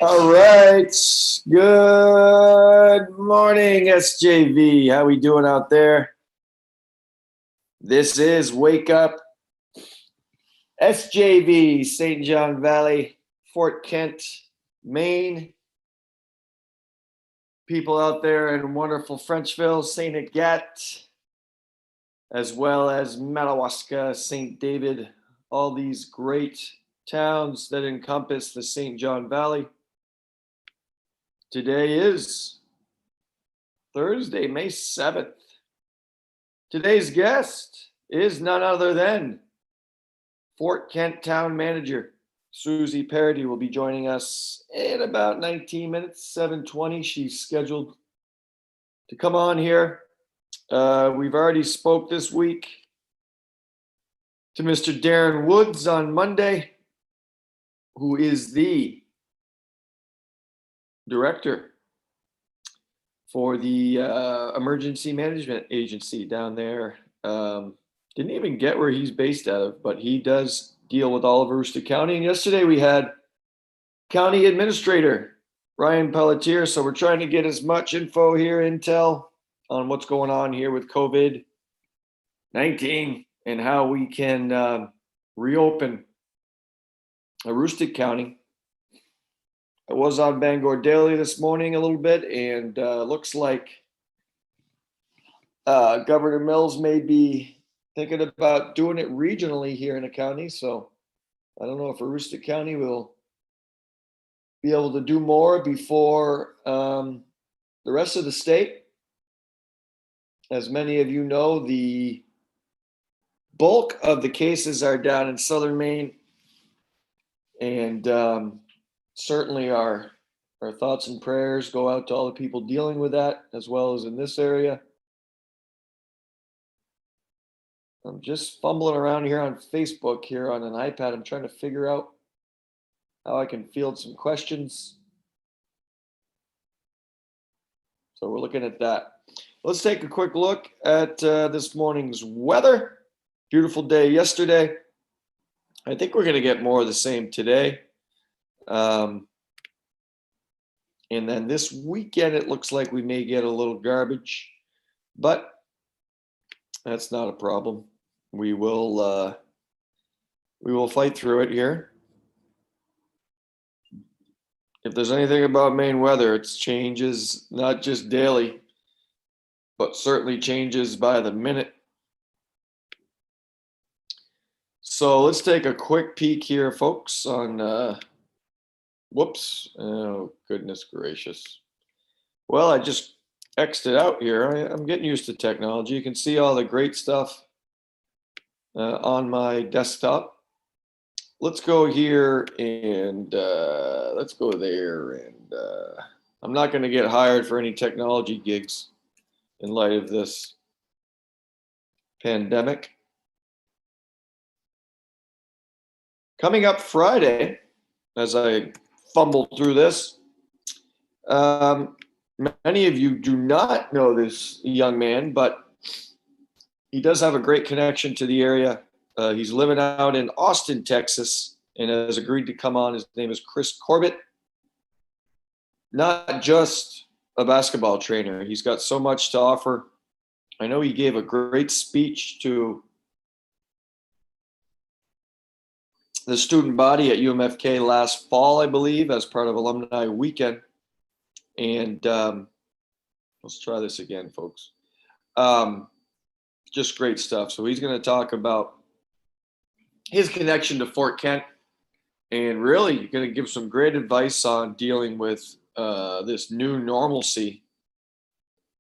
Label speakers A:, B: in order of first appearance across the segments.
A: All right. Good morning, SJV. How we doing out there? This is Wake Up SJV, St. John Valley, Fort Kent, Maine. People out there in wonderful Frenchville, St. Agathe, as well as Madawaska, St. David, all these great towns that encompass the St. John Valley. Today is Thursday, May 7th. Today's guest is none other than Fort Kent Town Manager Susie Parody will be joining us in about 19 minutes, 7:20. She's scheduled to come on here. We've already spoke this week to Mr. Darren Woods on Monday, who is the director for the emergency management agency down there. Didn't even get where he's based out of, but he does deal with all of Aroostook County. And yesterday we had County Administrator Ryan Pelletier. So we're trying to get as much info here, intel on what's going on here with COVID-19 and how we can reopen Aroostook County. I was on Bangor Daily this morning a little bit, and looks like Governor Mills may be thinking about doing it regionally here in the county. So I don't know if Aroostook County will be able to do more before the rest of the state. As many of you know, the bulk of the cases are down in southern Maine, and certainly our thoughts and prayers go out to all the people dealing with that, as well as in this area. I'm just fumbling around here on Facebook here on an iPad. I'm trying to figure out how I can field some questions. So we're looking at that. Let's take a quick look at this morning's weather. Beautiful day yesterday. I think we're going to get more of the same today. And then this weekend, it looks like we may get a little garbage, but that's not a problem. We will fight through it here. If there's anything about Maine weather, it changes not just daily, but certainly changes by the minute. So let's take a quick peek here, folks, on whoops. Oh, goodness gracious. Well, I just X'd it out here. I'm getting used to technology. You can see all the great stuff on my desktop. Let's go here and let's go there. And I'm not going to get hired for any technology gigs in light of this pandemic. Coming up Friday, as I fumble through this, many of you do not know this young man, but he does have a great connection to the area. He's living out in Austin, Texas, and has agreed to come on. His name is Chris Corbett. Not just a basketball trainer. He's got so much to offer. I know he gave a great speech to the student body at UMFK last fall, I believe, as part of Alumni Weekend. And let's try this again, folks. Just great stuff. So he's going to talk about his connection to Fort Kent, and really going to give some great advice on dealing with this new normalcy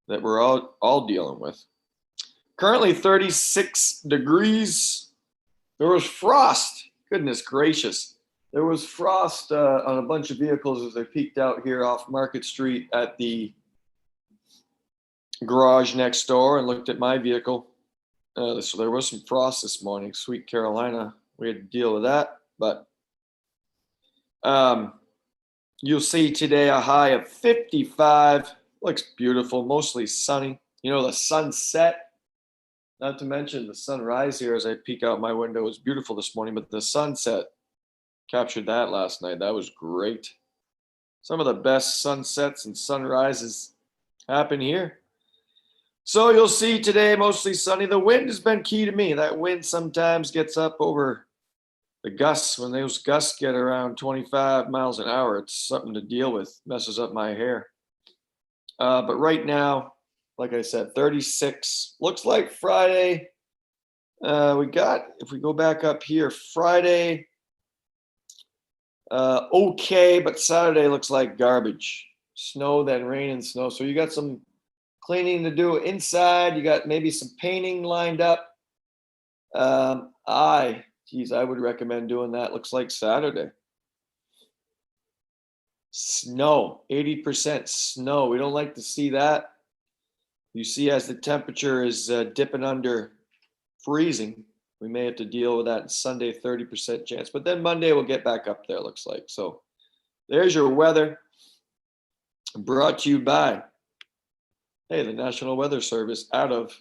A: that we're all dealing with. Currently 36 degrees. There was frost. Goodness gracious. There was frost on a bunch of vehicles as I peeked out here off Market Street at the garage next door and looked at my vehicle. So there was some frost this morning. Sweet Carolina. We had to deal with that. But You'll see today a high of 55. Looks beautiful, mostly sunny. You know, the sunset, not to mention the sunrise here as I peek out my window, was beautiful this morning, but the sunset captured that last night. That was great. Some of the best sunsets and sunrises happen here. So you'll see today mostly sunny. The wind has been key to me. That wind sometimes gets up over the gusts. When those gusts get around 25 miles an hour, it's something to deal with. Messes up my hair. But right now, like I said, 36. Looks like Friday. If we go back up here, Friday, okay, but Saturday looks like garbage. Snow, then rain and snow. So you got some cleaning to do inside. You got maybe some painting lined up. I would recommend doing that. Looks like Saturday. Snow, 80% snow. We don't like to see that. You see, as the temperature is dipping under freezing, we may have to deal with that. Sunday, 30% chance. But then Monday we'll get back up there, looks like. So there's your weather, brought to you by, the National Weather Service out of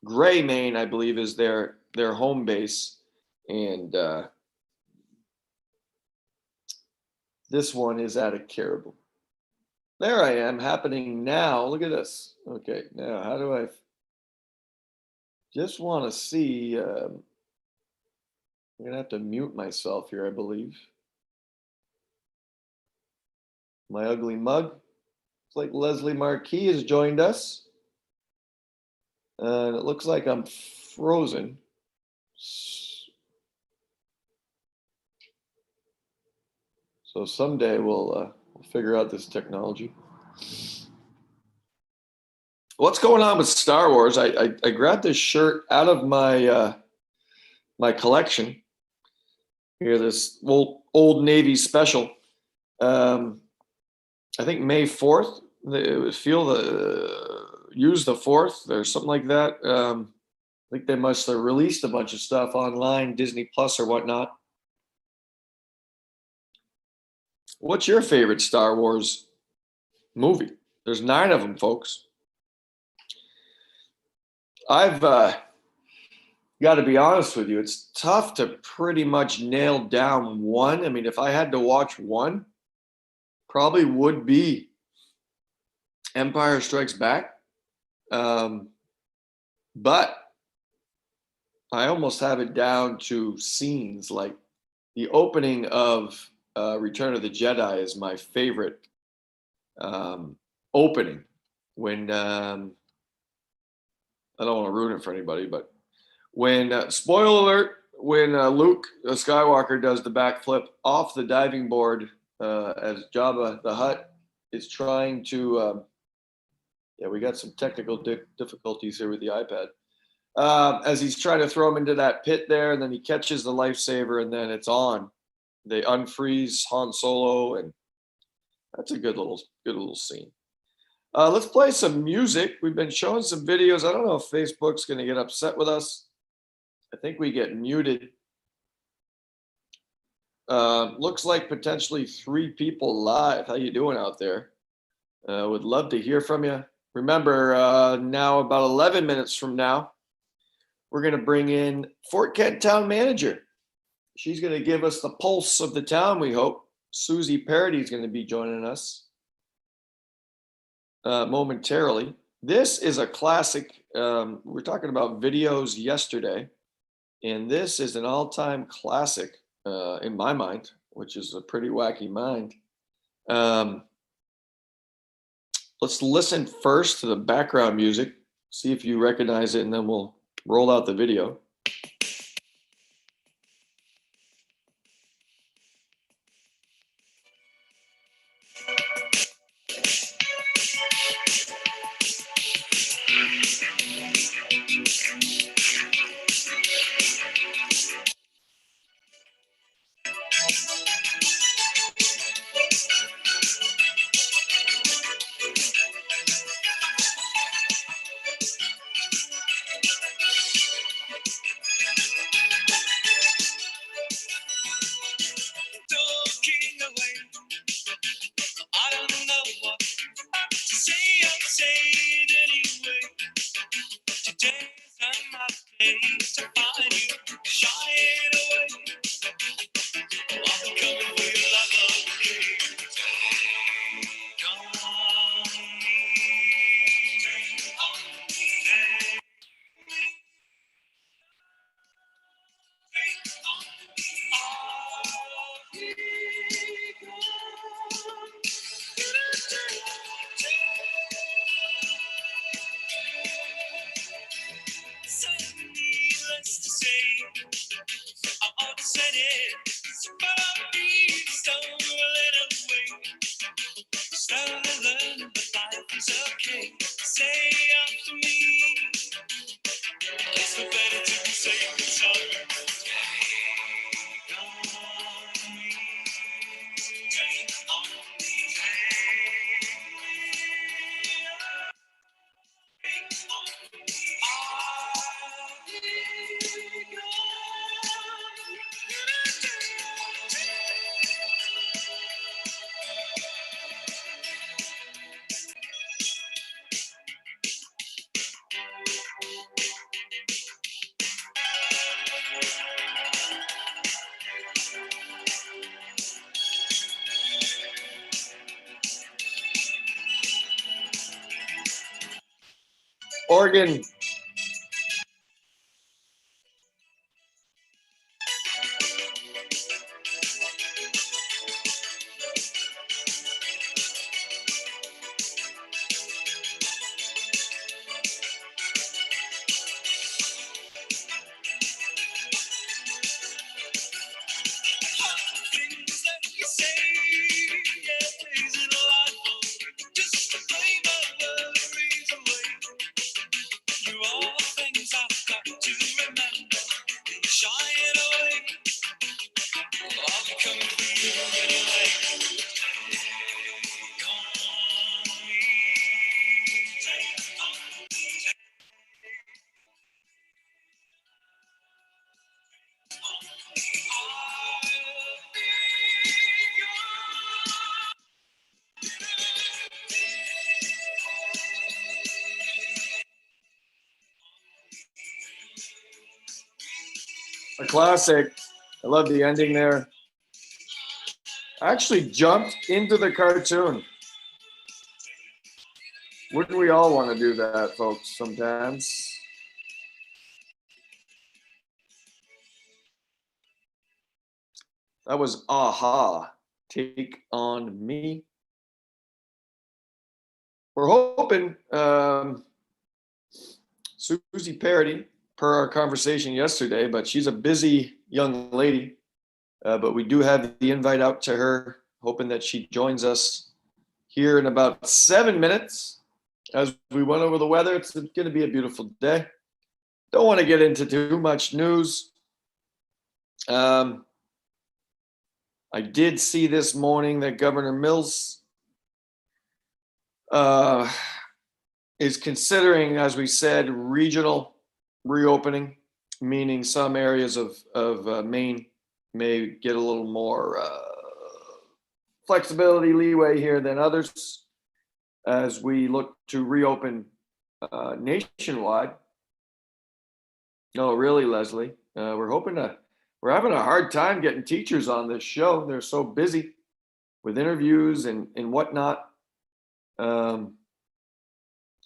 A: Gray, Maine, I believe, is their home base. And this one is out of Caribou. There I am, happening now. Look at this. Okay, now how do I just want to see? I'm going to have to mute myself here, I believe. My ugly mug. It's like Leslie Marquis has joined us. And it looks like I'm frozen. So someday we'll figure out this technology. What's going on with Star Wars? I grabbed this shirt out of my my collection. Here, this old Navy special. I think May 4th. It was use the 4th or something like that. I think they must have released a bunch of stuff online, Disney Plus or whatnot. What's your favorite Star Wars movie? There's 9 of them, folks. I've got to be honest with you. It's tough to pretty much nail down one. I mean, if I had to watch one, probably would be Empire Strikes Back. But I almost have it down to scenes. Like the opening of Return of the Jedi is my favorite opening. When I don't want to ruin it for anybody, but when spoiler alert, when Luke Skywalker does the backflip off the diving board as Jabba the Hutt is trying to we got some technical difficulties here with the iPad. As he's trying to throw him into that pit there, and then he catches the lifesaver, and then it's on. They unfreeze Han Solo, and that's a good little scene. Let's play some music. We've been showing some videos. I don't know if Facebook's going to get upset with us. I think we get muted. Looks like potentially 3 people live. How you doing out there? Would love to hear from you. Remember, now about 11 minutes from now, we're going to bring in Fort Kent Town Manager. She's going to give us the pulse of the town, we hope. Susie Parody is going to be joining us momentarily. This is a classic. We were talking about videos yesterday, and this is an all-time classic in my mind, which is a pretty wacky mind. Let's listen first to the background music, see if you recognize it, and then we'll roll out the video. Oregon. A classic. I love the ending there. I actually jumped into the cartoon. Wouldn't we all want to do that, folks, sometimes? That was Aha, Take on Me. We're hoping Susie Parody, per our conversation yesterday, but she's a busy young lady. But we do have the invite out to her, hoping that she joins us here in about 7 minutes. As we went over the weather, it's going to be a beautiful day. Don't want to get into too much news. I did see this morning that Governor Mills is considering, as we said, regional reopening, meaning some areas of Maine may get a little more flexibility, leeway here than others as we look to reopen nationwide. No, really, Leslie, we're having a hard time getting teachers on this show. They're so busy with interviews and whatnot.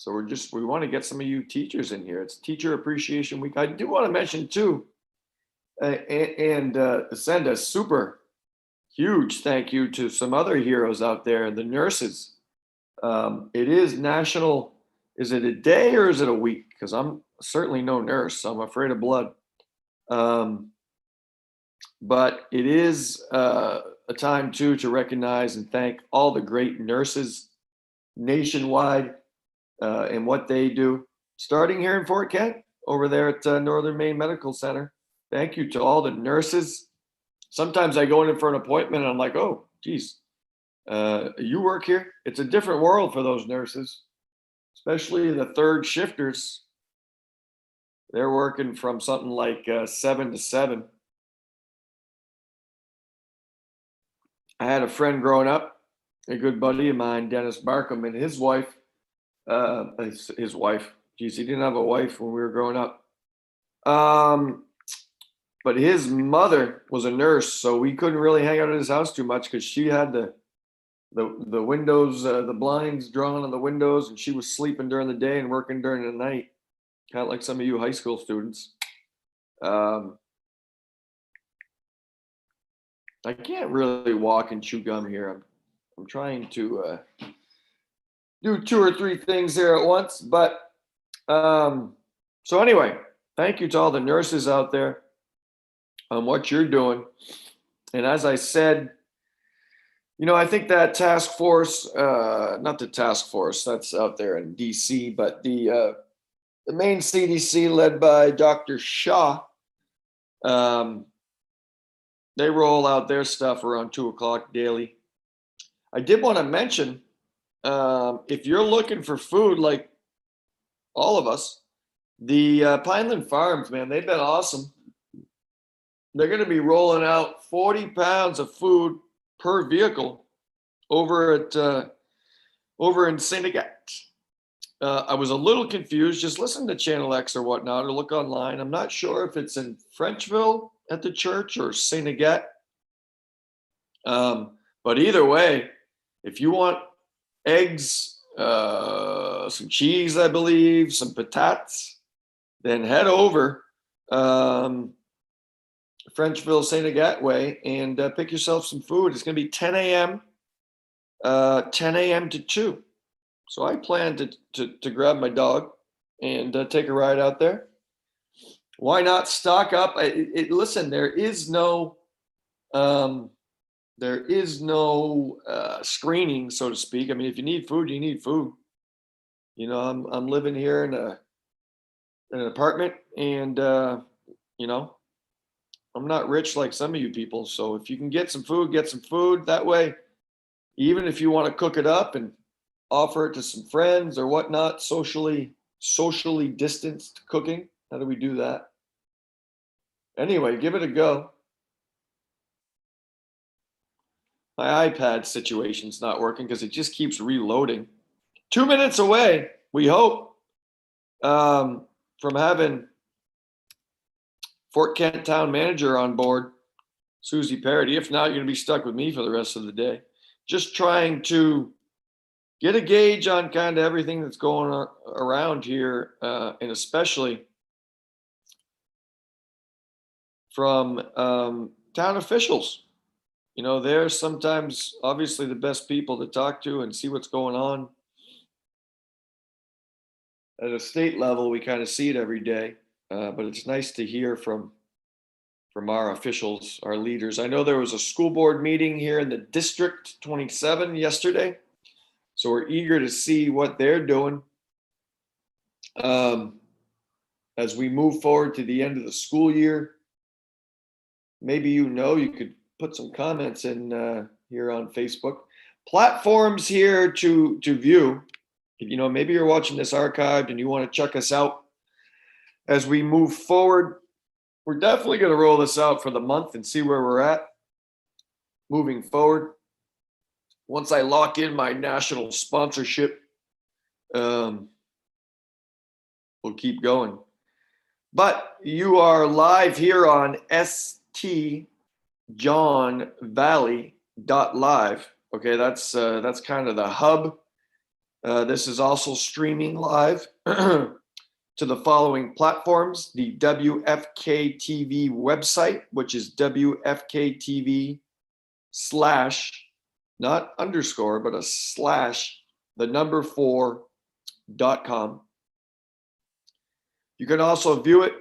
A: So we want to get some of you teachers in here. It's Teacher Appreciation Week. I do want to mention too, and send a super huge thank you to some other heroes out there, the nurses. It is national. Is it a day or is it a week? Because I'm certainly no nurse, so I'm afraid of blood. But it is a time too to recognize and thank all the great nurses nationwide and what they do, starting here in Fort Kent over there at Northern Maine Medical Center. Thank you to all the nurses. Sometimes I go in for an appointment and I'm like, oh, geez, you work here? It's a different world for those nurses, especially the third shifters. They're working from something like 7 to 7. I had a friend growing up, a good buddy of mine, Dennis Barkham, and his wife, geez, he didn't have a wife when we were growing up. But his mother was a nurse, so we couldn't really hang out at his house too much because she had the windows, the blinds drawn on the windows, and she was sleeping during the day and working during the night, kind of like some of you high school students. I can't really walk and chew gum here. I'm trying to do 2 or 3 things there at once. But so anyway, thank you to all the nurses out there on what you're doing. And as I said, I think that task force, not the task force that's out there in DC, but the Maine CDC led by Dr. Shaw, they roll out their stuff around 2 o'clock daily. I did want to mention, if you're looking for food like all of us, the Pineland Farms, man, they've been awesome. They're going to be rolling out 40 pounds of food per vehicle over in St. Agathe. I was a little confused. Just listen to Channel X or whatnot, or look online. I'm not sure if it's in Frenchville at the church or St. Agathe. But either way, if you want eggs, some cheese, I believe, some patates. Then head over Frenchville, St. Agathe Way and pick yourself some food. It's going to be 10 a.m. 10 a.m. to 2. So I plan to grab my dog and take a ride out there. Why not stock up? Listen, there is no screening, so to speak. I mean, if you need food, you need food. You know, I'm living here in an apartment, and you know, I'm not rich like some of you people. So if you can get some food, get some food. That way, even if you want to cook it up and offer it to some friends or whatnot, socially distanced cooking. How do we do that? Anyway, give it a go. My iPad situation's not working because it just keeps reloading. 2 minutes away, we hope, from having Fort Kent Town Manager on board, Susie Parody. If not, you're going to be stuck with me for the rest of the day. Just trying to get a gauge on kind of everything that's going on around here, and especially from town officials. You know, they're sometimes obviously the best people to talk to and see what's going on. At a state level, we kind of see it every day, but it's nice to hear from our officials, our leaders. I know there was a school board meeting here in the District 27 yesterday, so we're eager to see what they're doing as we move forward to the end of the school year. Maybe you could put some comments in here on Facebook. Platforms here to view. You know, maybe you're watching this archived and you want to check us out as we move forward. We're definitely going to roll this out for the month and see where we're at moving forward. Once I lock in my national sponsorship, we'll keep going. But you are live here on stjohnvalley.live. Okay, that's kind of the hub. This is also streaming live to the following platforms: the WFK TV website, which is WFKTV/ not underscore, but a slash, the number 4.com. You can also view it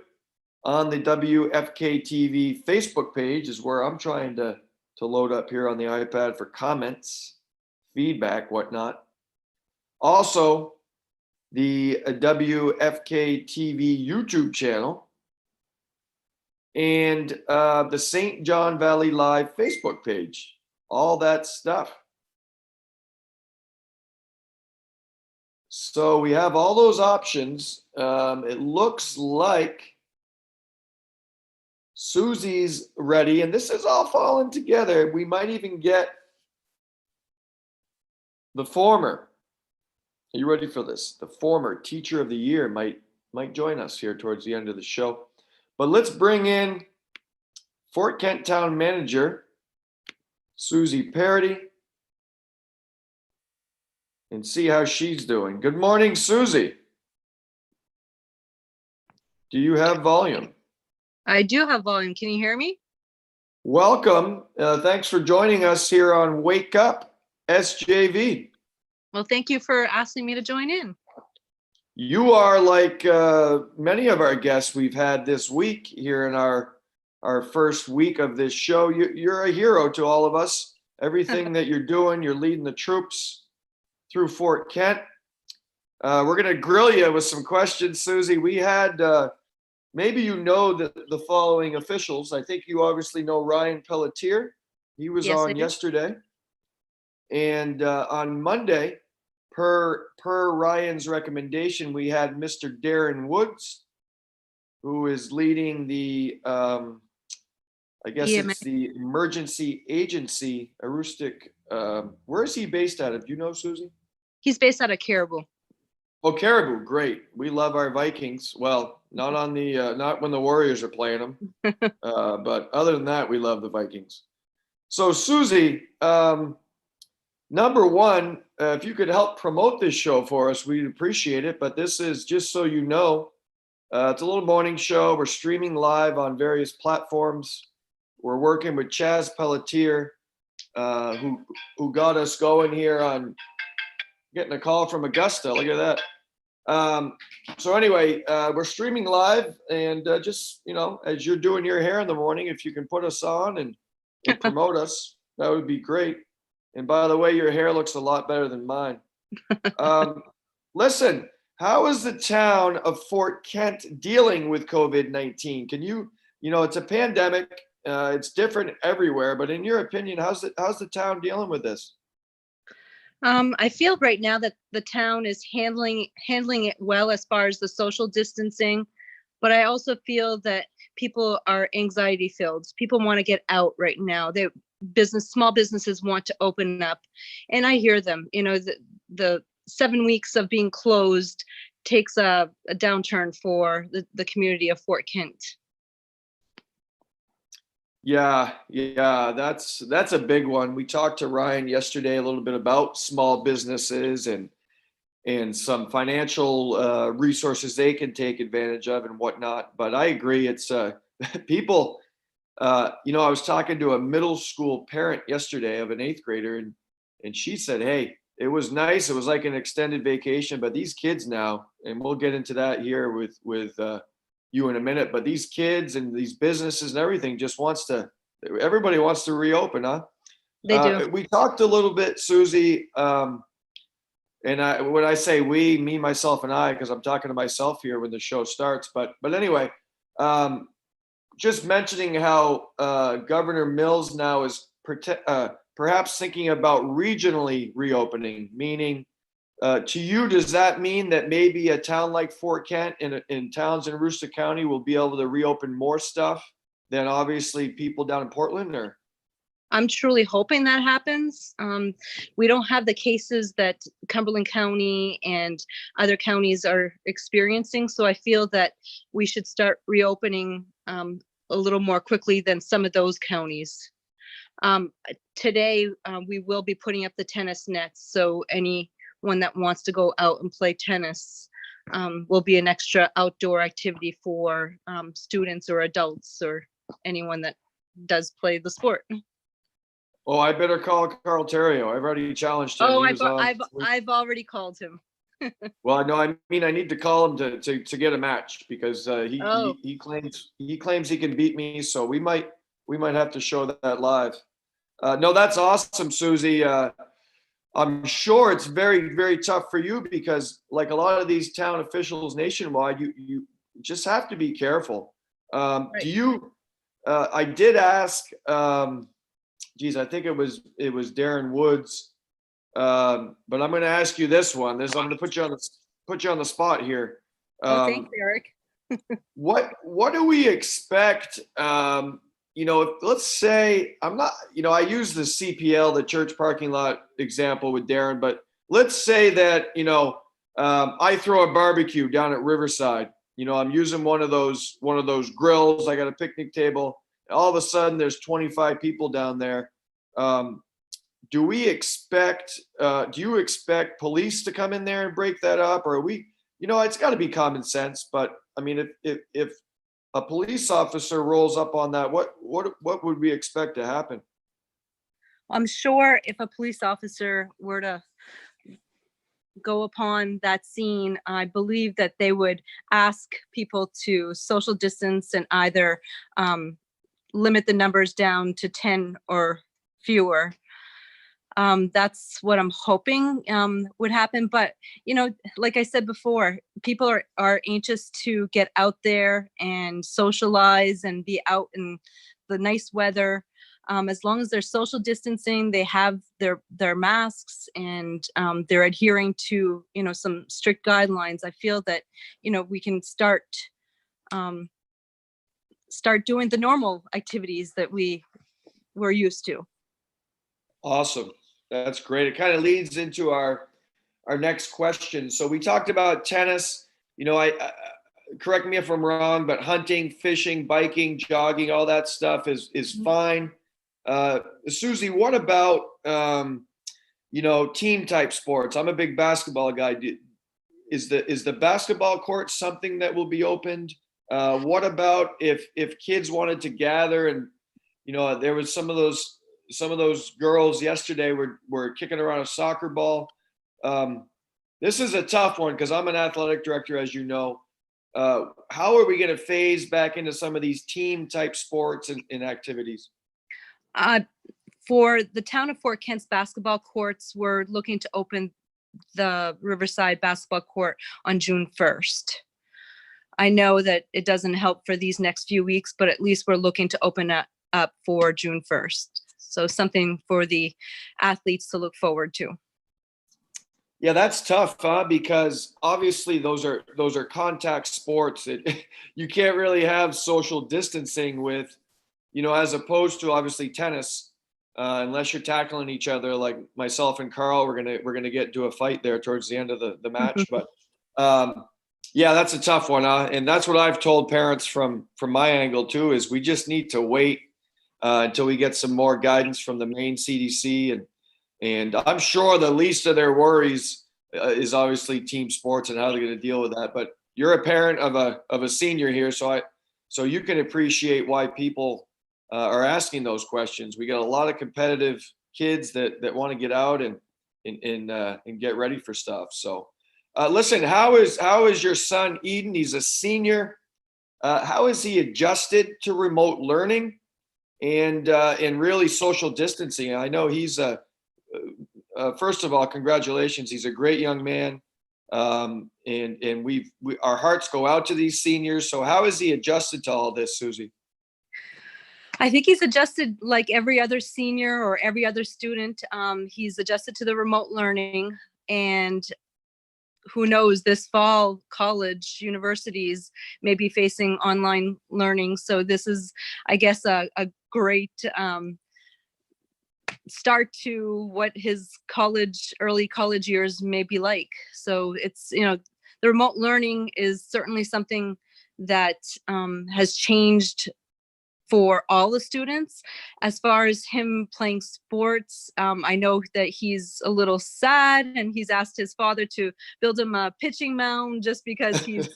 A: on the WFK TV Facebook page, is where I'm trying to load up here on the iPad for comments, feedback, whatnot. Also, the WFK TV YouTube channel and the St. John Valley Live Facebook page. All that stuff. So we have all those options. It looks like Susie's ready, and this is all falling together. We might even get the former. Are you ready for this? The former Teacher of the Year might join us here towards the end of the show. But let's bring in Fort Kent Town Manager Susie Parody and see how she's doing. Good morning, Susie. Do you have volume?
B: I do have volume. Can you hear me?
A: Welcome. Thanks for joining us here on Wake Up SJV.
B: Well, thank you for asking me to join in.
A: You are like many of our guests we've had this week here in our first week of this show. You're a hero to all of us. Everything that you're doing, you're leading the troops through Fort Kent. We're going to grill you with some questions, Susie. We had, maybe you know the following officials. I think you obviously know Ryan Pelletier. He was on yesterday. And on Monday, per Ryan's recommendation, we had Mr. Darren Woods, who is leading the, I guess it's the emergency agency, Aroostook. Where is he based out of? Do you know, Susie?
B: He's based out of Caribou.
A: Oh, Caribou, great. We love our Vikings. Well, not on the not when the Warriors are playing them, but other than that, we love the Vikings. So, Susie, number one, if you could help promote this show for us, we'd appreciate it. But this is just so you know, it's a little morning show. We're streaming live on various platforms. We're working with Chaz Pelletier, who got us going here on getting a call from Augusta. Look at that. So anyway, we're streaming live, and just, as you're doing your hair in the morning, if you can put us on and promote us, that would be great. And by the way, your hair looks a lot better than mine. Listen, how is the town of Fort Kent dealing with COVID-19? Can it's a pandemic. It's different everywhere, but in your opinion, how's the town dealing with this?
B: I feel right now that the town is handling it well as far as the social distancing, but I also feel that people are anxiety filled. People want to get out right now. Small businesses want to open up, and I hear them. The 7 weeks of being closed takes a downturn for the community of Fort Kent.
A: Yeah, that's a big one. We talked to Ryan yesterday a little bit about small businesses and some financial resources they can take advantage of and whatnot. But I agree, it's people. I was talking to a middle school parent yesterday of an 8th grader, and she said, "Hey, it was nice. It was like an extended vacation, but these kids now," and we'll get into that here with you in a minute, but these kids and these businesses and everything everybody wants to reopen, huh?
B: They do.
A: We talked a little bit, Susie, and when I say we, me, myself, and I, because I'm talking to myself here when the show starts, but anyway, just mentioning how Governor Mills now is perhaps thinking about regionally reopening, meaning to you, does that mean that maybe a town like Fort Kent in towns in Aroostook County will be able to reopen more stuff than obviously people down in Portland? Or
B: I'm truly hoping that happens. We don't have the cases that Cumberland County and other counties are experiencing, so I feel that we should start reopening a little more quickly than some of those counties. Today, we will be putting up the tennis nets, so anyone that wants to go out and play tennis will be an extra outdoor activity for students or adults or anyone that does play the sport.
A: Oh, I better call Carl Terrio. I've already challenged him.
B: Oh, I've already called him.
A: Well, no, I mean, I need to call him to get a match because he claims he can beat me. So we might have to show that live. No, that's awesome, Susie. I'm sure it's very, very tough for you because, like a lot of these town officials nationwide, you just have to be careful.
B: Right.
A: Do you? I did ask. I think it was Darren Woods. But I'm going to ask you this one. I'm going to put you on the spot here.
B: Thanks, Eric.
A: What do we expect? Let's say I use the CPL, the church parking lot example with Darren, but let's say that, I throw a barbecue down at Riverside. I'm using one of those grills. I got a picnic table. All of a sudden there's 25 people down there. Do you expect police to come in there and break that up? Or it's got to be common sense, but I mean, if a police officer rolls up on that, what would we expect to happen?
B: I'm sure if a police officer were to go upon that scene, I believe that they would ask people to social distance and either limit the numbers down to 10 or fewer. That's what I'm hoping would happen. But, like I said before, people are anxious to get out there and socialize and be out in the nice weather. As long as they're social distancing, they have their masks and they're adhering to, some strict guidelines. I feel that, we can start doing the normal activities that we're used to.
A: Awesome. That's great. It kind of leads into our next question. So we talked about tennis. I correct me if I'm wrong, but hunting, fishing, biking, jogging, all that stuff is fine. Susie, what about team type sports. I'm a big basketball guy. Is the basketball court something that will be opened? What about if kids wanted to gather and there was some of those girls yesterday were kicking around a soccer ball. This is a tough one because I'm an athletic director, as you know. How are we going to phase back into some of these team type sports and activities?
B: For the town of Fort Kent's basketball courts, we're looking to open the Riverside basketball court on June 1st. I know that it doesn't help for these next few weeks, but at least we're looking to open it up for June 1st. So something for the athletes to look forward to.
A: Yeah, that's tough, huh? Because obviously those are contact sports. You can't really have social distancing with, as opposed to obviously tennis, unless you're tackling each other like myself and Carl. We're gonna get into a fight there towards the end of the match. But yeah, that's a tough one, huh? And that's what I've told parents from my angle too. Is we just need to wait until we get some more guidance from the main CDC and I'm sure the least of their worries is obviously team sports and how they're going to deal with that. But you're a parent of a senior here, so you can appreciate why people are asking those questions. We got a lot of competitive kids that want to get out and get ready for stuff. So, listen, how is your son Eden? He's a senior. How has he adjusted to remote learning and really social distancing? I know he's first of all, congratulations. He's a great young man. And our hearts go out to these seniors. So how has he adjusted to all this, Susie?
B: I think he's adjusted like every other senior or every other student. He's adjusted to the remote learning, and who knows, this fall, universities may be facing online learning. So this is, I guess, a great start to what his early college years may be like. So it's, the remote learning is certainly something that has changed for all the students. As far as him playing sports, I know that he's a little sad, and he's asked his father to build him a pitching mound just because he's,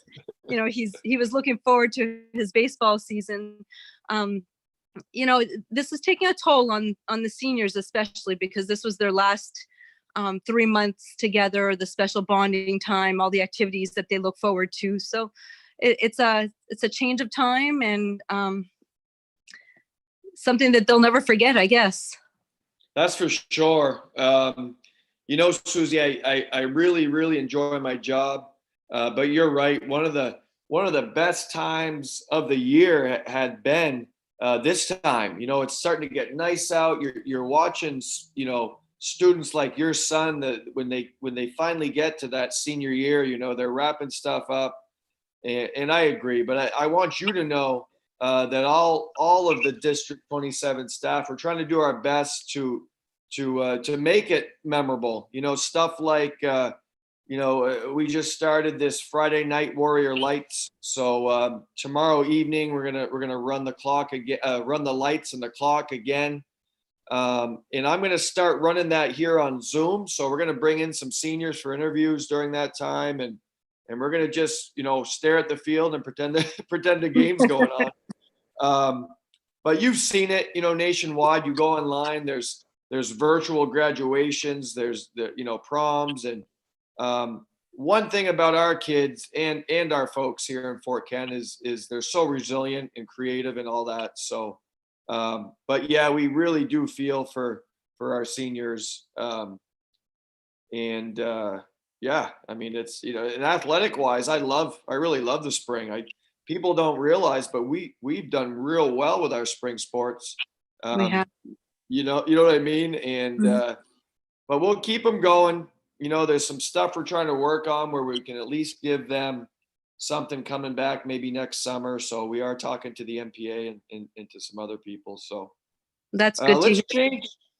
B: he was looking forward to his baseball season. This is taking a toll on the seniors, especially because this was their last 3 months together, the special bonding time, all the activities that they look forward to. So it's a change of time and something that they'll never forget, I guess.
A: That's for sure. Susie, I really, really enjoy my job, but you're right. One of the best times of the year had been this time. It's starting to get nice out. You're watching, students like your son that when they finally get to that senior year, they're wrapping stuff up. And I agree, but I want you to know that all of the District 27 staff are trying to do our best to make it memorable. Stuff like we just started this Friday Night Warrior Lights. So tomorrow evening we're gonna run the clock again, run the lights and the clock again. And I'm gonna start running that here on Zoom. So we're gonna bring in some seniors for interviews during that time, and we're gonna just stare at the field and pretend the game's going on. But you've seen it, nationwide. You go online. There's virtual graduations. There's proms and. One thing about our kids and our folks here in Fort Kent is they're so resilient and creative and all that. So, but yeah, we really do feel for our seniors. Yeah, I mean, it's, and athletic wise, I really love the spring. People don't realize, but we've done real well with our spring sports.
B: We have.
A: You know what I mean? And, but we'll keep them going. There's some stuff we're trying to work on where we can at least give them something coming back maybe next summer. So we are talking to the MPA and to some other people. So
B: that's good.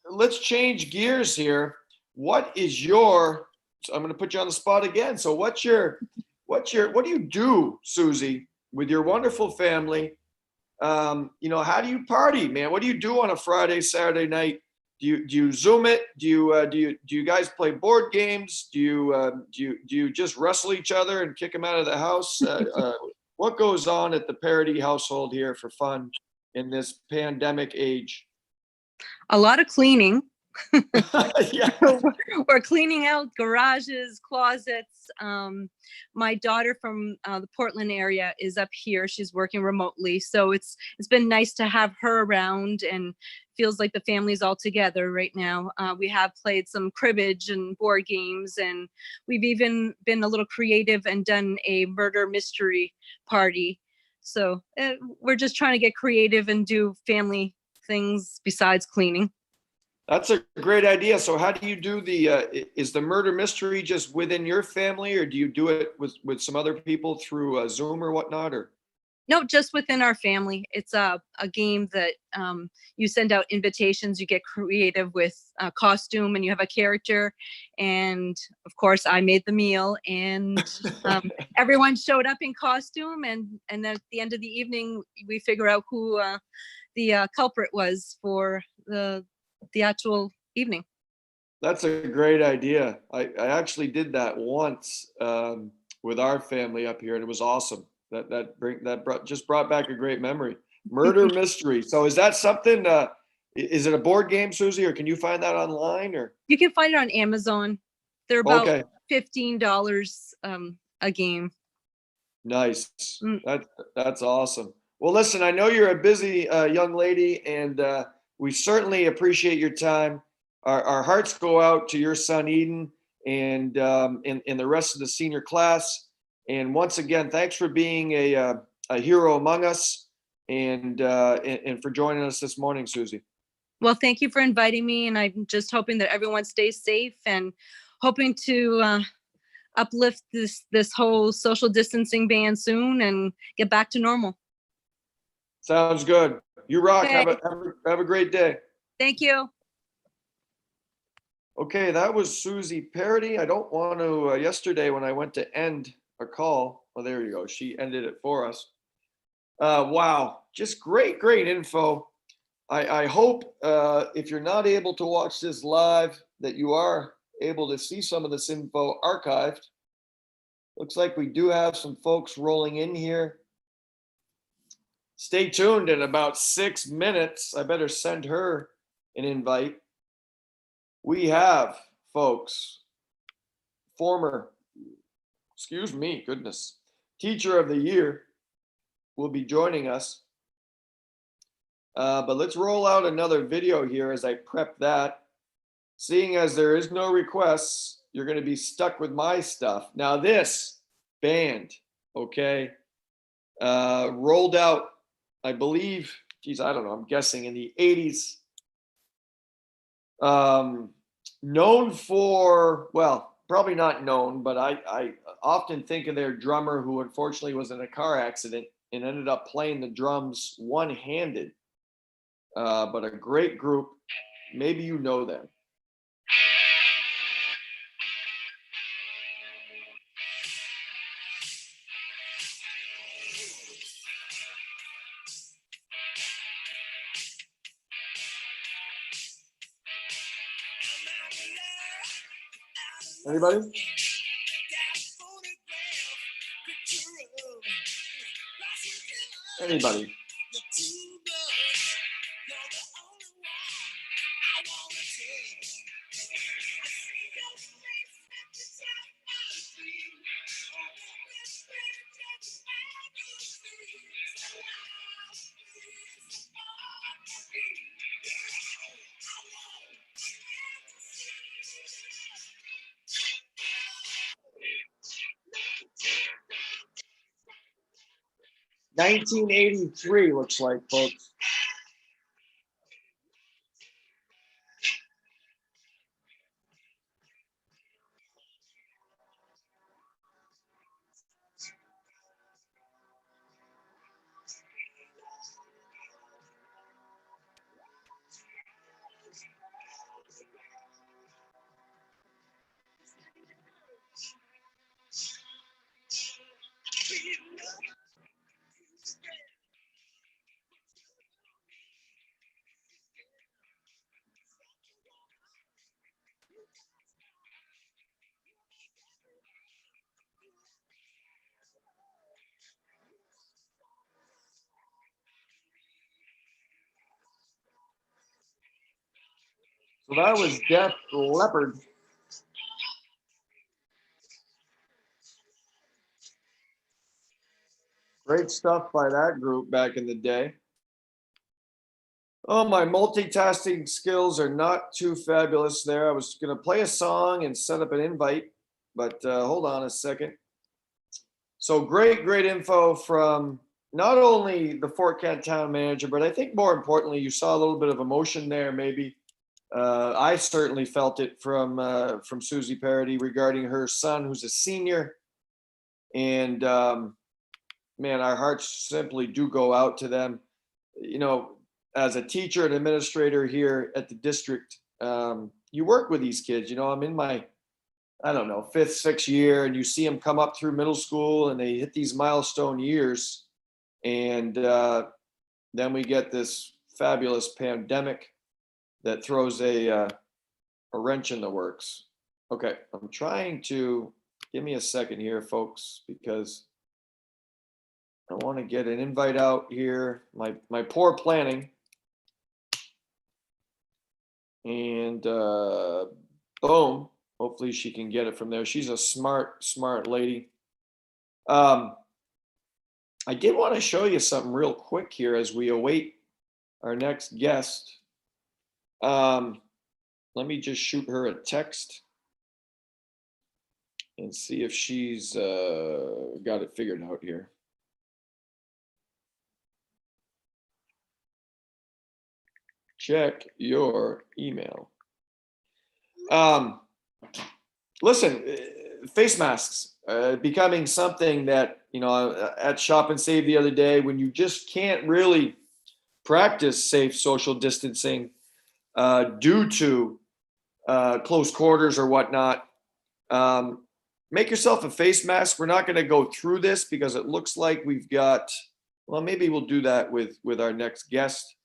A: Let's change gears here. What is your? So I'm going to put you on the spot again. So what do you do, Susie, with your wonderful family? How do you party, man? What do you do on a Friday, Saturday night you Zoom it? Do you guys play board games? Do you just wrestle each other and kick them out of the house? What goes on at the Parody household here for fun in this pandemic age?
B: A lot of cleaning.
A: Yeah.
B: We're cleaning out garages, closets. My daughter from the Portland area is up here. She's working remotely, so it's been nice to have her around, and feels like the family's all together right now. We have played some cribbage and board games, and we've even been a little creative and done a murder mystery party. So we're just trying to get creative and do family things besides cleaning.
A: That's a great idea. So how do you do is the murder mystery just within your family, or do you do it with some other people through Zoom or whatnot, or?
B: No, just within our family. It's a game that you send out invitations, you get creative with a costume, and you have a character. And of course, I made the meal, and everyone showed up in costume. And then at the end of the evening, we figure out who the culprit was for the actual evening.
A: That's a great idea. I actually did that once with our family up here, and it was awesome. Just brought back a great memory. Murder mystery. So is that something? Is it a board game, Susie, or can you find that online? Or
B: you can find it on Amazon. They're about
A: okay.
B: $15 a game.
A: Nice. That's awesome. Well, listen, I know you're a busy young lady, and we certainly appreciate your time. Our hearts go out to your son Eden and the rest of the senior class. And once again, thanks for being a hero among us, and for joining us this morning, Susie.
B: Well, thank you for inviting me, and I'm just hoping that everyone stays safe, and hoping to uplift this whole social distancing ban soon and get back to normal.
A: Sounds good. You rock.
B: Okay.
A: Have a great day.
B: Thank you.
A: Okay, that was Susie Parody. I don't want to. Yesterday, when I went to end a call, well, there you go. She ended it for us. Wow, just great info. I hope if you're not able to watch this live, that you are able to see some of this info archived. Looks like we do have some folks rolling in here. Stay tuned in about 6 minutes. I better send her an invite. We have, folks, Teacher of the Year will be joining us. But let's roll out another video here as I prep that. Seeing as there is no requests, you're going to be stuck with my stuff. Now this band, okay, rolled out, I believe, I don't know, I'm guessing in the 80s. Known for, well, probably not known, but I often think of their drummer, who unfortunately was in a car accident and ended up playing the drums one-handed. But a great group. Maybe you know them. Anybody? Anybody? $1983 looks like, folks. So that was Def Leppard. Great stuff by that group back in the day. Oh, my multitasking skills are not too fabulous there. I was going to play a song and set up an invite, but hold on a second. So great info from not only the Fort Kent town manager, but I think more importantly, you saw a little bit of emotion there, maybe. I certainly felt it from Susie Parody regarding her son, who's a senior. And man, our hearts simply do go out to them. You know, as a teacher and administrator here at the district, you work with these kids. You know, I'm in my, I don't know, 5th, 6th year, and you see them come up through middle school and they hit these milestone years. And then we get this fabulous pandemic that throws a wrench in the works. Okay, I'm trying to, give me a second here, folks, because I want to get an invite out here. My poor planning. And boom, hopefully she can get it from there. She's a smart lady. I did want to show you something real quick here as we await our next guest. Let me just shoot her a text and see if she's got it figured out here. Check your email. Listen, face masks becoming something that, you know, at Shop and Save the other day, when you just can't really practice safe social distancing due to close quarters or whatnot, make yourself a face mask. We're not going to go through this because it looks like we've got, well, maybe we'll do that with our next guest.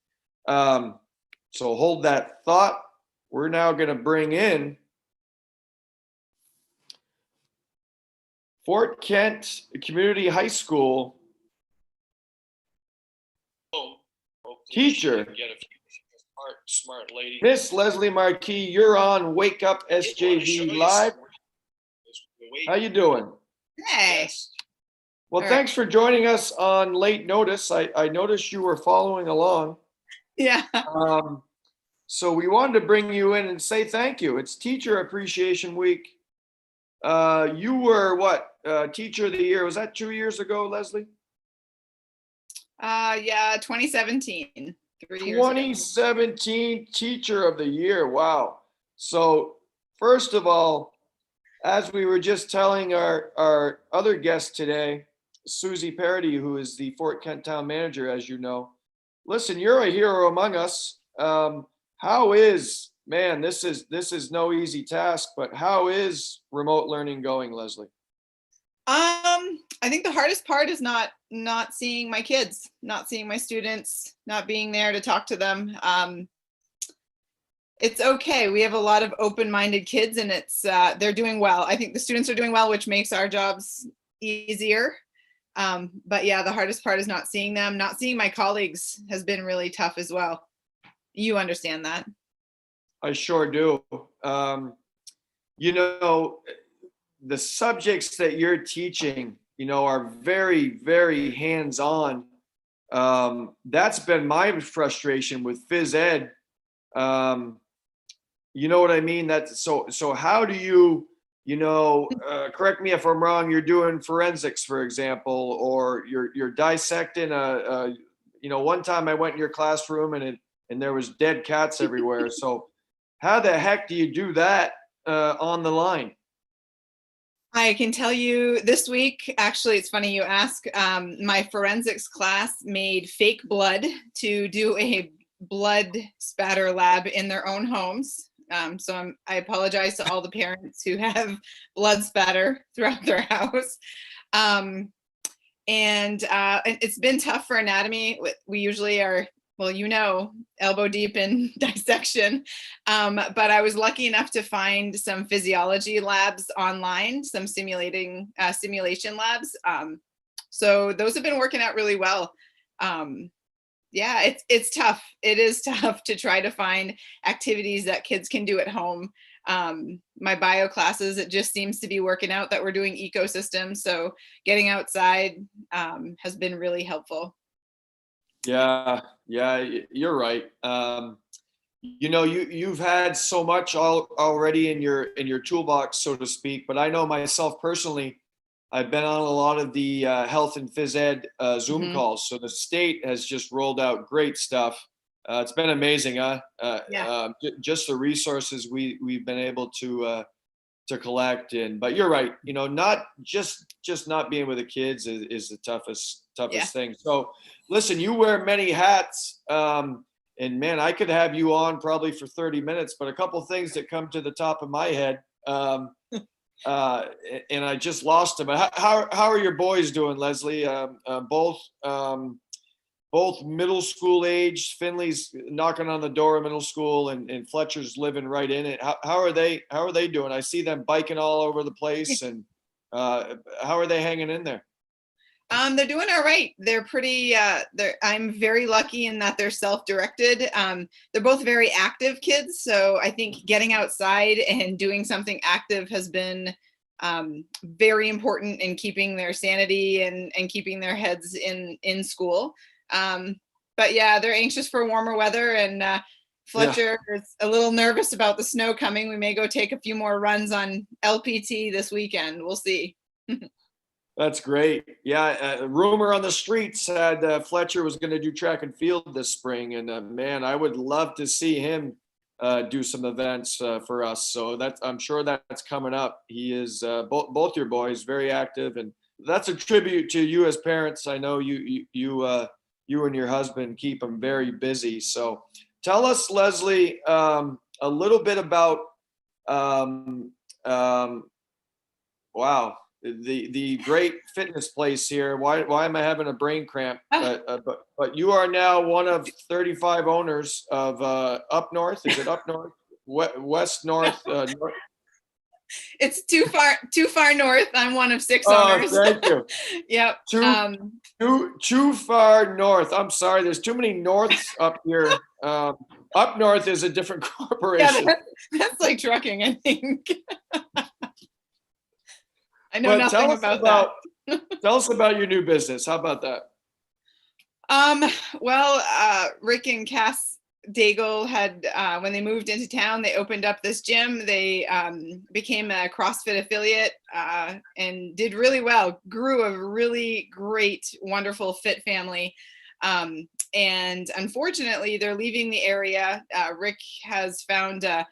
A: So hold that thought. We're now going to bring in Fort Kent Community High School teacher, smart lady, Miss Leslie Marquis. You're on Wake Up SJV Live. How you doing?
C: Hey.
A: Well, thanks for joining us on late notice. I noticed you were following along.
C: Yeah.
A: So we wanted to bring you in and say thank you. It's Teacher Appreciation Week. You were what? Teacher of the Year. Was that 2 years ago, Leslie?
C: Yeah, 2017. 3 years
A: 2017 ago. Teacher of the Year. Wow. So first of all, as we were just telling our other guest today, Susie Parody, who is the Fort Kent Town Manager, as you know, listen, you're a hero among us. How is, man, this is no easy task, but how is remote learning going, Leslie?
C: I think the hardest part is not seeing my kids, not seeing my students, not being there to talk to them. It's okay. We have a lot of open-minded kids, and it's they're doing well. I think the students are doing well, which makes our jobs easier. But yeah, the hardest part is not seeing them. Not seeing my colleagues has been really tough as well. You understand that?
A: I sure do. You know, the subjects that you're teaching, you know, are very, very hands-on. That's been my frustration with phys ed. You know what I mean? That's so how do you, you know, correct me if I'm wrong, you're doing forensics, for example, or you're dissecting you know, one time I went in your classroom and there was dead cats everywhere. So how the heck do you do that on the line?
C: I can tell you this week, actually, it's funny you ask, my forensics class made fake blood to do a blood spatter lab in their own homes. So I apologize to all the parents who have blood spatter throughout their house. And it's been tough for anatomy. We usually are, well, you know, elbow deep in dissection. But I was lucky enough to find some physiology labs online, some simulation labs. So those have been working out really well. Yeah, it's tough. It is tough to try to find activities that kids can do at home. My bio classes, it just seems to be working out that we're doing ecosystems. So getting outside has been really helpful.
A: Yeah, yeah, you're right. You've had so much already in your toolbox, so to speak. But I know myself personally, I've been on a lot of the health and phys ed Zoom
C: Mhm.
A: calls. So the state has just rolled out great stuff. It's been amazing, huh?
C: Yeah.
A: Just the resources we've been able to collect. And but you're right. Not just not being with the kids is the toughest
C: Yeah.
A: thing. So listen, you wear many hats. And man, I could have you on probably for 30 minutes, but a couple things that come to the top of my head. And I just lost him. How are your boys doing, Leslie? Both middle school age. Finley's knocking on the door of middle school, and Fletcher's living right in it. How are they? How are they doing? I see them biking all over the place, and how are they hanging in there?
C: They're doing all right. They're pretty, I'm very lucky in that they're self-directed. They're both very active kids. So I think getting outside and doing something active has been very important in keeping their sanity and keeping their heads in school. But yeah, they're anxious for warmer weather, and Fletcher is a little nervous about the snow coming. We may go take a few more runs on LPT this weekend. We'll see.
A: That's great. Yeah, rumor on the street said Fletcher was going to do track and field this spring, and man, I would love to see him do some events for us. So I'm sure that's coming up. He is both your boys very active, and that's a tribute to you as parents. I know you and your husband keep them very busy. So tell us, Leslie, a little bit about wow. The great fitness place here. Why am I having a brain cramp? But you are now one of 35 owners of Up North. Is it Up North? West North? North?
C: It's too far north. I'm one of 6
A: Oh,
C: owners.
A: thank you.
C: Yep.
A: Too far north. I'm sorry. There's too many norths up here. Up North is a different corporation.
C: Yeah, that's like trucking, I think. I know
A: But
C: nothing about that.
A: Tell us about your new business. How about that?
C: Well, Rick and Cass Daigle had, when they moved into town, they opened up this gym. They became a CrossFit affiliate and did really well, grew a really great, wonderful fit family. And unfortunately, they're leaving the area. Rick has found a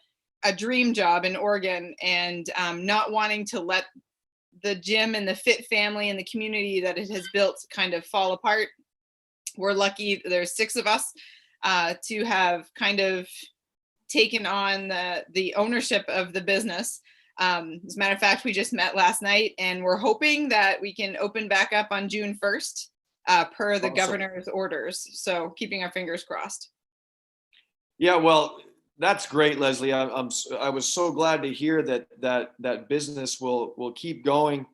C: dream job in Oregon, and not wanting to let the gym and the fit family and the community that it has built kind of fall apart. We're lucky there's 6 of us to have kind of taken on the ownership of the business. As a matter of fact, we just met last night, and we're hoping that we can open back up on June 1st per the governor's orders. So keeping our fingers crossed.
A: Yeah, well, that's great, Leslie. I was so glad to hear that business will keep going,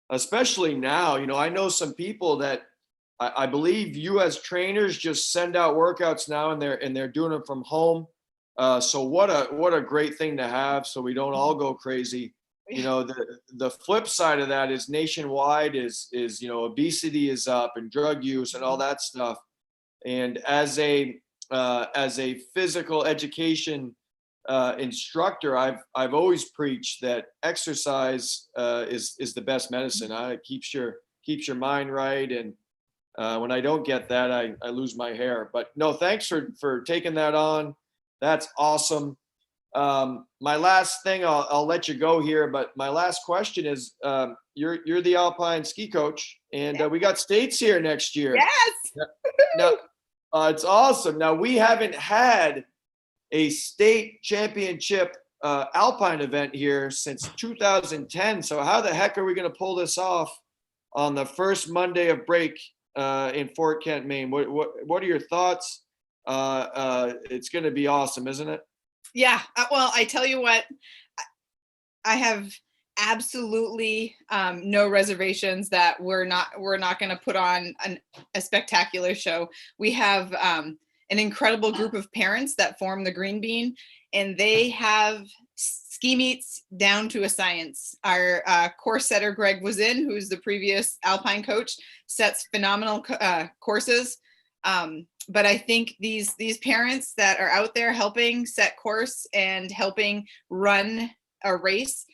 A: especially now. I know some people that I believe you as trainers just send out workouts now, and they're doing them from home. So what a great thing to have, so we don't all go crazy. The flip side of that is nationwide is obesity is up, and drug use and all that stuff. And as a physical education instructor, I've always preached that exercise is the best medicine. It keeps your mind right, and when I don't get that, I lose my hair. But no, thanks for taking that on. That's awesome. My last thing, I'll let you go here, but my last question is, you're the Alpine ski coach, and we got states here next year.
C: Yes.
A: Now, it's awesome. Now, we haven't had a state championship Alpine event here since 2010. So how the heck are we going to pull this off on the first Monday of break in Fort Kent, Maine? What are your thoughts? It's going to be awesome, isn't it?
C: Yeah. Well, I tell you what, I have absolutely no reservations that we're not going to put on a spectacular show. We have an incredible group of parents that form the Green Bean, and they have ski meets down to a science. Our course setter Greg was who's the previous Alpine coach, sets phenomenal courses. But I think these parents that are out there helping set course and helping run a race,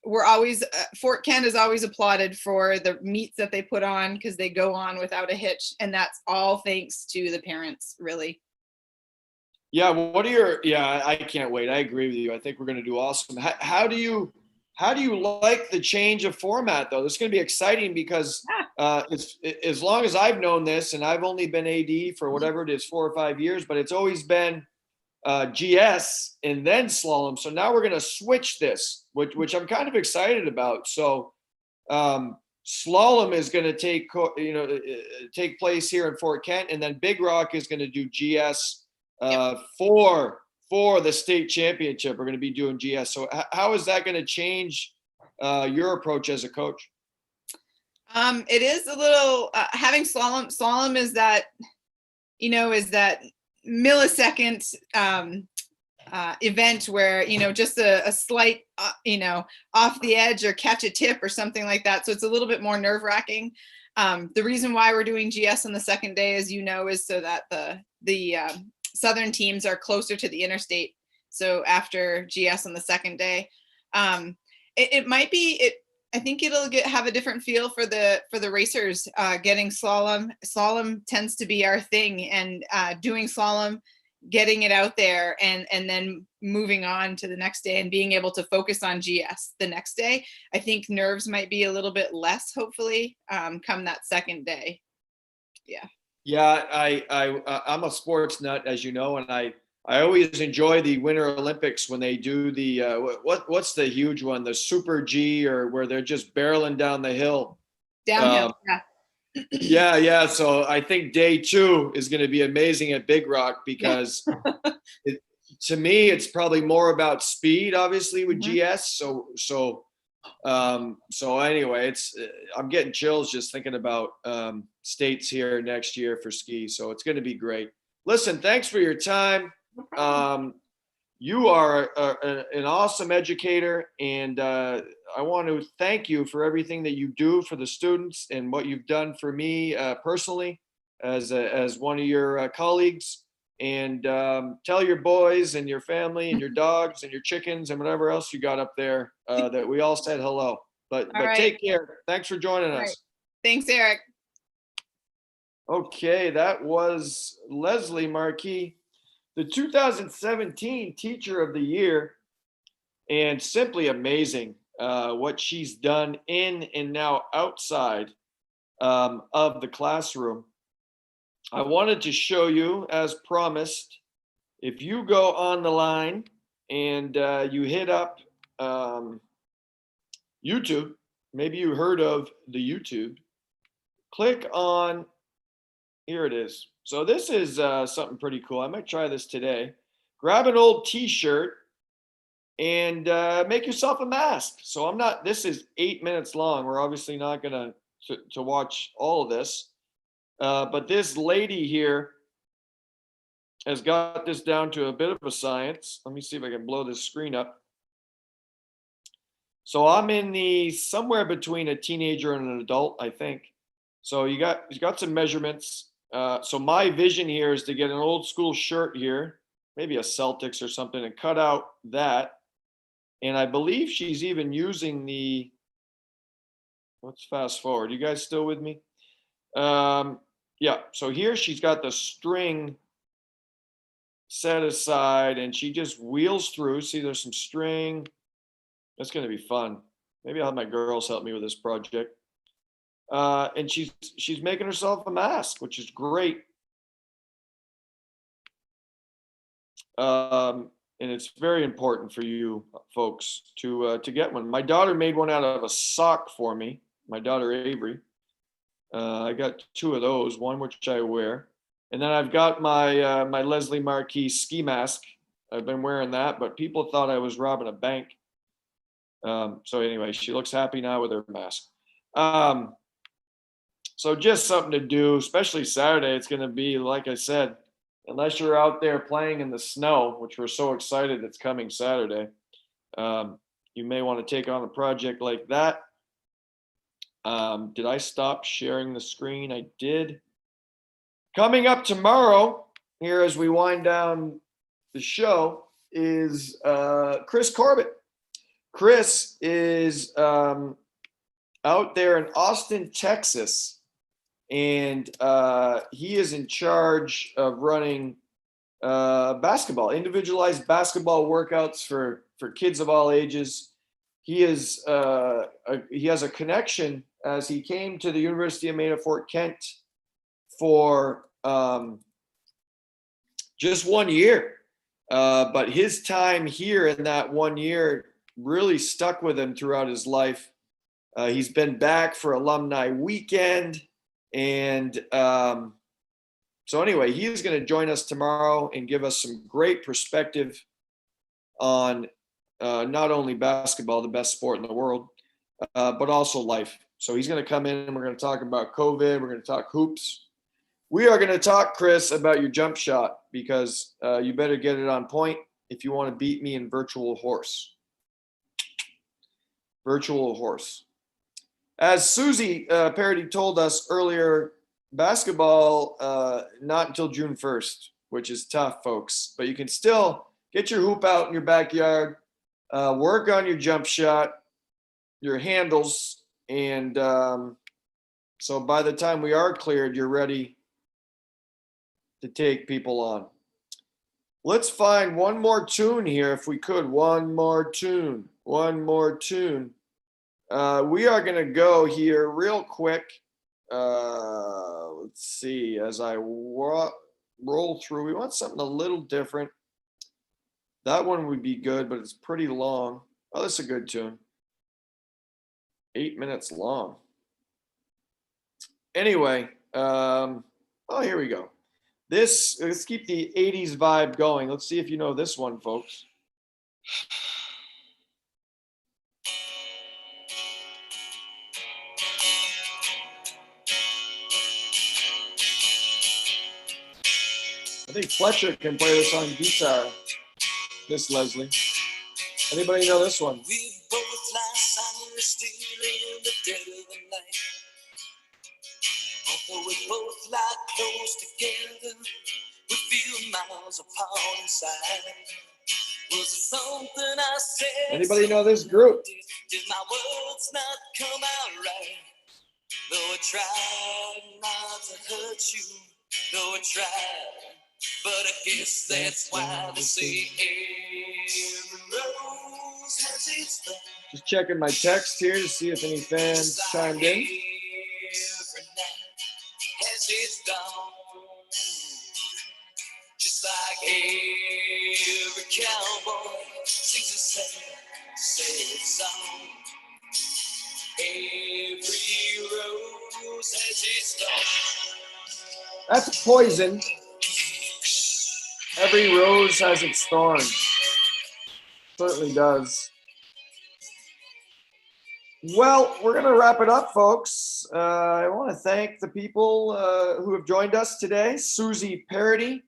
C: we're always Fort Kent is always applauded for the meets that they put on, because they go on without a hitch, and that's all thanks to the parents, really.
A: Yeah, I can't wait. I agree with you. I think we're going to do awesome. How do you like the change of format, though? This is going to be exciting because as long as I've known this, and I've only been AD for whatever it is, 4 or 5 years, but it's always been GS and then slalom. So now we're going to switch this, which I'm kind of excited about. So slalom is going to take place here in Fort Kent, and then Big Rock is going to do GS for the state championship. We're going to be doing GS. So how is that going to change your approach as a coach?
C: It is a little having slalom. Slalom is that millisecond event where just a slight off the edge or catch a tip or something like that. So it's a little bit more nerve-wracking. The reason why we're doing GS on the second day, as you know, is so that the southern teams are closer to the interstate. So after GS on the second day, it might be I think it'll have a different feel for the racers. Getting slalom tends to be our thing, and doing slalom, getting it out there, and then moving on to the next day and being able to focus on GS the next day. I think nerves might be a little bit less, hopefully, come that second day.
A: Yeah, I'm a sports nut, as you know, and I always enjoy the Winter Olympics when they do the what's the huge one, the Super G, or where they're just barreling down the hill.
C: Downhill,
A: yeah. So I think day 2 is going to be amazing at Big Rock, because to me it's probably more about speed, obviously, with GS. So anyway, I'm getting chills just thinking about states here next year for ski. So it's going to be great. Listen, thanks for your time. You are an awesome educator, and I want to thank you for everything that you do for the students and what you've done for me personally as one of your colleagues. And tell your boys and your family and your dogs and your chickens and whatever else you got up there that we all said hello. But take care. Thanks for joining us.
C: Thanks, Eric.
A: Okay, that was Leslie Marquis, the 2017 Teacher of the Year, and simply amazing what she's done in and now outside of the classroom. I wanted to show you, as promised, if you go on the line and you hit up YouTube, maybe you heard of the YouTube, click on, here it is. So this is something pretty cool. I might try this today. Grab an old t-shirt and make yourself a mask. So this is 8 minutes long. We're obviously not gonna to watch all of this. But this lady here has got this down to a bit of a science. Let me see if I can blow this screen up. So I'm in somewhere between a teenager and an adult, I think. So he's got some measurements. So my vision here is to get an old school shirt here, maybe a Celtics or something, and cut out that. And I believe she's even using let's fast forward. You guys still with me? Yeah, so here she's got the string set aside and she just wheels through. See, there's some string. That's going to be fun. Maybe I'll have my girls help me with this project. And she's making herself a mask, which is great. And it's very important for you folks to get one. My daughter made one out of a sock for me. My daughter Avery. I got 2 of those, one which I wear, and then I've got my my Leslie Marquis ski mask. I've been wearing that, but people thought I was robbing a bank. So anyway, she looks happy now with her mask. So just something to do, especially Saturday. It's going to be, like I said, unless you're out there playing in the snow, which we're so excited it's coming Saturday, you may want to take on a project like that. Did I stop sharing the screen? I did. Coming up tomorrow, here as we wind down the show, is Chris Corbett. Chris is out there in Austin, Texas, and he is in charge of running basketball, individualized basketball workouts for kids of all ages. He has a connection, as he came to the University of Maine at Fort Kent for just 1 year. But his time here in that 1 year really stuck with him throughout his life. He's been back for alumni weekend. And so anyway, he is going to join us tomorrow and give us some great perspective on not only basketball, the best sport in the world, but also life. So he's going to come in and we're going to talk about COVID. We're going to talk hoops. We are going to talk, Chris, about your jump shot, because you better get it on point if you want to beat me in virtual horse. Virtual horse. As Susie Parody told us earlier, basketball not until June 1st, which is tough, folks. But you can still get your hoop out in your backyard, work on your jump shot, your handles, and so by the time we are cleared, you're ready to take people on. Let's find one more tune here, if we could. One more tune. We are going to go here real quick. Let's see, as I roll through, we want something a little different. That one would be good, but it's pretty long. Oh, that's a good tune. 8 minutes long. Anyway, oh, here we go. Let's keep the 80s vibe going. Let's see if you know this one, folks. I think Fletcher can play this on guitar. Miss Leslie. Anybody know this one?
D: We both lie silently still in the dead of the night. Although we both lie close together, we feel miles apart inside. Was it something I said?
A: Anybody know this group?
D: Did my words not come out right? Though I tried not to hurt you, though I tried, but I guess that's why they say every rose has its thorn.
A: Just checking my text here to see if any fans chimed in.
D: Every night has its dawn. Just like every cowboy sings a sad song. Every rose has its thorn.
A: That's Poison. Every rose has its thorn. Certainly does. Well, we're going to wrap it up, folks. I want to thank the people who have joined us today. Susie Parody,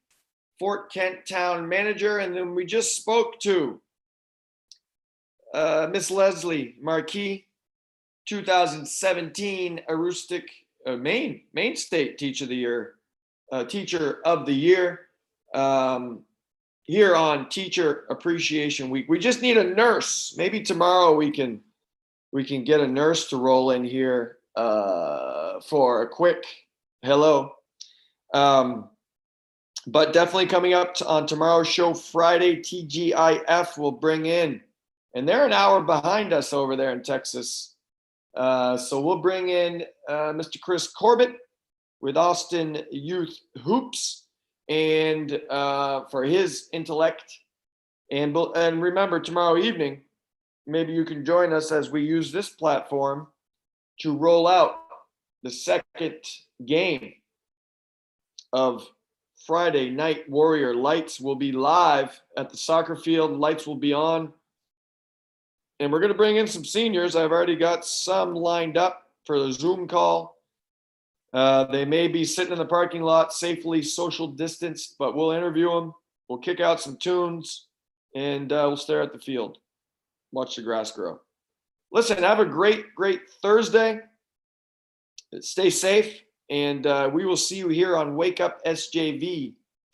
A: Fort Kent Town Manager, and then we just spoke to Miss Leslie Marquis, 2017 Aroostook Maine State Teacher of the Year, here on Teacher Appreciation Week. We just need a nurse. Maybe tomorrow we can get a nurse to roll in here for a quick hello. But definitely coming up on tomorrow's show, Friday, TGIF will bring in, and they're an hour behind us over there in Texas. So we'll bring in Mr. Chris Corbett with Austin Youth Hoops, and for his intellect. And remember, tomorrow evening, maybe you can join us as we use this platform to roll out the second game of Friday Night Warrior. Lights will be live at the soccer field. Lights will be on And we're going to bring in some seniors. I've already got some lined up for the Zoom call. They may be sitting in the parking lot safely social distanced, but we'll interview them. We'll kick out some tunes and we'll stare at the field, watch the grass grow. Listen, have a great Thursday. Stay safe, and we will see you here on Wake Up SJV